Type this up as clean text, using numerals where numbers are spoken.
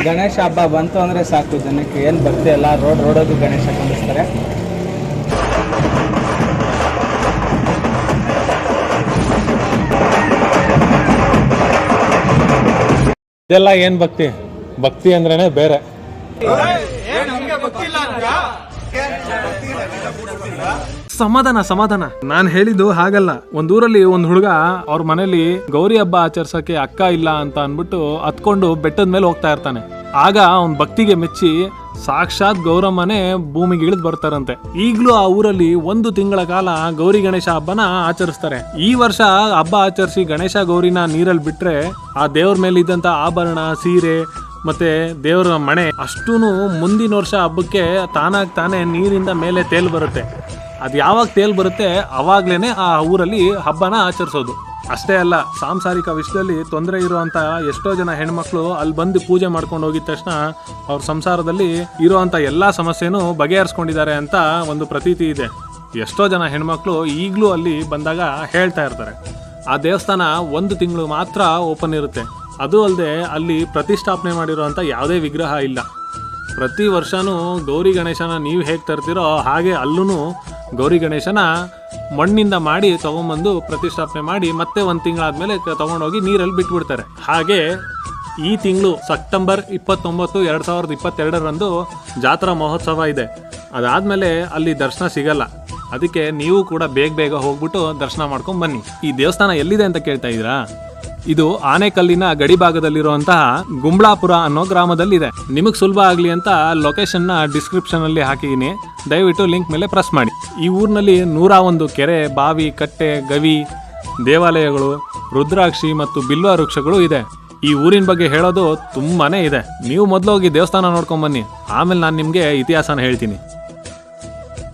ಗಣೇಶ ಹಬ್ಬ ಬಂತು ಅಂದರೆ ಸಾಕು, ಜನಕ್ಕೆ ಏನು ಭಕ್ತಿ ಎಲ್ಲ ರೋಡೋದು ಗಣೇಶ ಕುಂದಿಸ್ತಾರೆ. ಇದೆಲ್ಲ ಏನು ಭಕ್ತಿ ಅಂದ್ರೇನೆ ಬೇರೆ. ಸಮಾಧಾನ ನಾನು ಹೇಳಿದ್ದು ಹಾಗಲ್ಲ. ಒಂದೂರಲ್ಲಿ ಒಂದ್ ಹುಡುಗ ಅವ್ರ ಮನೇಲಿ ಗೌರಿ ಹಬ್ಬ ಆಚರಿಸಕ್ಕೆ ಅಕ್ಕ ಇಲ್ಲ ಅಂತ ಅನ್ಬಿಟ್ಟು ಹತ್ಕೊಂಡು ಬೆಟ್ಟದ ಮೇಲೆ ಹೋಗ್ತಾ ಇರ್ತಾನೆ. ಆಗ ಅವ್ನ್ ಭಕ್ತಿಗೆ ಮೆಚ್ಚಿ ಸಾಕ್ಷಾತ್ ಗೌರಮ್ಮನೇ ಭೂಮಿಗೆ ಇಳಿದು ಬರ್ತಾರಂತೆ. ಈಗ್ಲೂ ಆ ಊರಲ್ಲಿ 1 ತಿಂಗಳ ಕಾಲ ಗೌರಿ ಗಣೇಶ ಹಬ್ಬನ ಆಚರಿಸ್ತಾರೆ. ಈ ವರ್ಷ ಹಬ್ಬ ಆಚರಿಸಿ ಗಣೇಶ ಗೌರಿನ ನೀರಲ್ಲಿ ಬಿಟ್ರೆ ಆ ದೇವ್ರ ಮೇಲೆ ಇದ್ದಂತ ಆಭರಣ, ಸೀರೆ ಮತ್ತೆ ದೇವರ ಮಣೆ ಅಷ್ಟೂನು ಮುಂದಿನ ವರ್ಷ ಹಬ್ಬಕ್ಕೆ ತಾನೇ ನೀರಿಂದ ಮೇಲೆ ತೇಲ್ ಬರುತ್ತೆ. ಅದು ಯಾವಾಗ ತೇಲ್ ಬರುತ್ತೆ ಅವಾಗ್ಲೇನೆ ಆ ಊರಲ್ಲಿ ಹಬ್ಬನ ಆಚರಿಸೋದು. ಅಷ್ಟೇ ಅಲ್ಲ, ಸಾಂಸಾರಿಕ ವಿಷಯದಲ್ಲಿ ತೊಂದರೆ ಇರುವಂತ ಎಷ್ಟೋ ಜನ ಹೆಣ್ಮಕ್ಳು ಅಲ್ಲಿ ಬಂದು ಪೂಜೆ ಮಾಡ್ಕೊಂಡು ಹೋಗಿದ ತಕ್ಷಣ ಅವ್ರ ಸಂಸಾರದಲ್ಲಿ ಇರುವಂತ ಎಲ್ಲಾ ಸಮಸ್ಯೆನೂ ಬಗೆಹರಿಸ್ಕೊಂಡಿದ್ದಾರೆ ಅಂತ ಒಂದು ಪ್ರತೀತಿ ಇದೆ. ಎಷ್ಟೋ ಜನ ಹೆಣ್ಮಕ್ಳು ಈಗಲೂ ಅಲ್ಲಿ ಬಂದಾಗ ಹೇಳ್ತಾ ಇರ್ತಾರೆ. ಆ ದೇವಸ್ಥಾನ 1 ತಿಂಗಳು ಮಾತ್ರ ಓಪನ್ ಇರುತ್ತೆ. ಅದು ಅಲ್ಲದೆ ಅಲ್ಲಿ ಪ್ರತಿಷ್ಠಾಪನೆ ಮಾಡಿರುವಂಥ ಯಾವುದೇ ವಿಗ್ರಹ ಇಲ್ಲ. ಪ್ರತಿ ವರ್ಷನೂ ಗೌರಿ ಗಣೇಶನ ನೀವು ಹೇಗೆ ತರ್ತೀರೋ ಹಾಗೆ ಅಲ್ಲೂ ಗೌರಿ ಗಣೇಶನ ಮಣ್ಣಿಂದ ಮಾಡಿ ತಗೊಂಬಂದು ಪ್ರತಿಷ್ಠಾಪನೆ ಮಾಡಿ ಮತ್ತೆ 1 ತಿಂಗಳಾದ್ಮೇಲೆ ತಗೊಂಡೋಗಿ ನೀರಲ್ಲಿ ಬಿಟ್ಬಿಡ್ತಾರೆ. ಹಾಗೆ ಈ ತಿಂಗಳು ಸೆಪ್ಟೆಂಬರ್ 29, 2022 ಜಾತ್ರಾ ಮಹೋತ್ಸವ ಇದೆ. ಅದಾದ್ಮೇಲೆ ಅಲ್ಲಿ ದರ್ಶನ ಸಿಗಲ್ಲ. ಅದಕ್ಕೆ ನೀವು ಕೂಡ ಬೇಗ ಹೋಗ್ಬಿಟ್ಟು ದರ್ಶನ ಮಾಡ್ಕೊಂಡ್ ಬನ್ನಿ. ಈ ದೇವಸ್ಥಾನ ಎಲ್ಲಿದೆ ಅಂತ ಕೇಳ್ತಾ ಇದ್ದೀರಾ? ಇದು ಆನೆಕಲ್ಲಿನ ಗಡಿ ಭಾಗದಲ್ಲಿರುವಂತಹ ಗುಂಬ್ಳಾಪುರ ಅನ್ನೋ ಗ್ರಾಮದಲ್ಲಿದೆ. ನಿಮಗೆ ಸುಲಭ ಆಗಲಿ ಅಂತ ಲೊಕೇಶನ್ನ ಡಿಸ್ಕ್ರಿಪ್ಷನ್ ಅಲ್ಲಿ ಹಾಕಿದ್ದೀನಿ. ದಯವಿಟ್ಟು ಲಿಂಕ್ ಮೇಲೆ ಪ್ರೆಸ್ ಮಾಡಿ. ಈ ಊರಿನಲ್ಲಿ 101 ಕೆರೆ, ಬಾವಿ, ಕಟ್ಟೆ, ಗವಿ, ದೇವಾಲಯಗಳು, ರುದ್ರಾಕ್ಷಿ ಮತ್ತು ಬಿಲ್ವ ವೃಕ್ಷಗಳು ಇದೆ. ಈ ಊರಿನ ಬಗ್ಗೆ ಹೇಳೋದು ತುಂಬಾನೇ ಇದೆ. ನೀವು ಮೊದಲು ಹೋಗಿ ದೇವಸ್ಥಾನ ನೋಡ್ಕೊಂಡ್ ಬನ್ನಿ, ಆಮೇಲೆ ನಾನು ನಿಮಗೆ ಇತಿಹಾಸನ ಹೇಳ್ತೀನಿ.